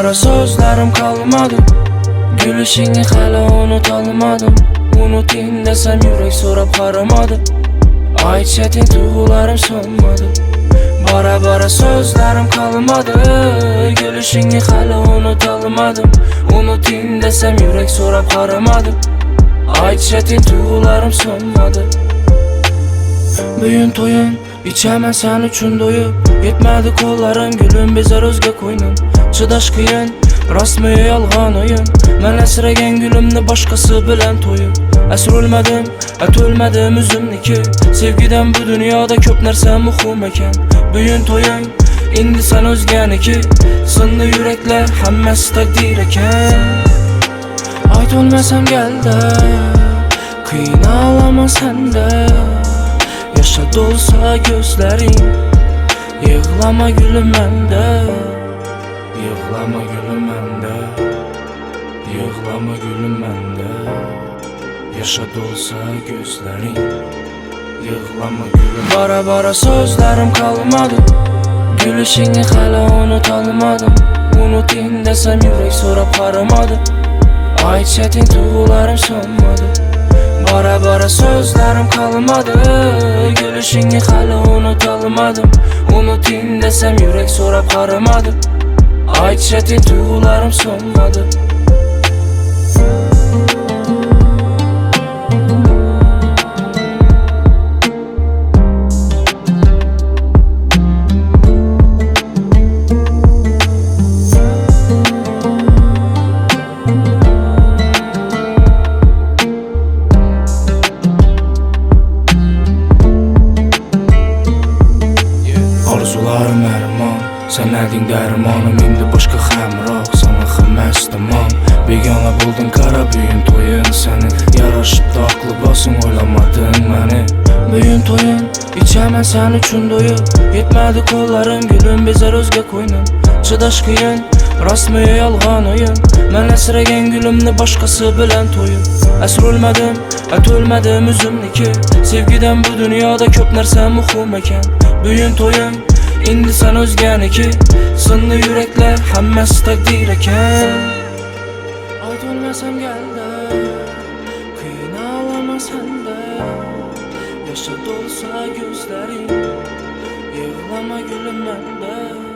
bara sözlerim kalmadı. Gülüşünü hala unutamadım. Unutayım desem yürek sorup karamadı. Ay çetin duygularım sonmadı. Bara sözlerim kalmadı. Gülüşünü hala unutamadım. Unutayım desem yürek sorup karamadı. Ay çetin duygularım sonmadı. Büyün toyun içemem sen üçün doyup. Yetmedi kollarım gülüm bezer özge koynum. Çıdaş kıyın rasmı yalgan oyun. Ben esregen gülümni başkası bilen toyup. Esir ölmedim, ölmedim üzümniki. Sevgiden bu dünyada köp nerse muhum eken. Büyün toyun indi sen özgeniki. Sındı yürekler hemmesi takdir eken. Ait olmasam gel de kıyın ağlama sen de. Yaşa dolsa gözlerin. Yığlama gülüm mende. Yığlama gülüm mende. Yığlama gülüm mende. Yaşa dolsa gözlerin. Yığlama gülüm. Bara sözlerim kalmadı. Gülüşünü hala unutamadım. Unutayım desem yürek sorup karamadı. Ay çetin duygularım sonmadı. Bara sözlerim kalmadı. Gülüşünü hala unutamadım. Unutayım desem yürek sorup karamadı. Ay çetin duygularım sonmadı. Arzularım erman, sen edin dermanım. İndi başka həmraq, sana xəməs tamam. Begana buldun kara büyün toyun senin. Yaraşıp da aklı basın oylamadın məni. Büyün toyun içemem sen üçün doyup. Yetmedi kollarım gülüm bezer özge koynum. Çıdaş kıyın rasmı yalgan oyun. Ben esregen gülümni başkası bilen toyup. Esir ölmedim, ölmedim üzümniki. Sevgiden bu dünyada köp nerse muhum eken. Büyün toyun indi sen özgeniki. Sındı yürekler hemmesi takdir eken. Ait olmasam gel de kıyın ağlama sen de. Yaşa dolsa gözlerin. Yığlama gülüm mende.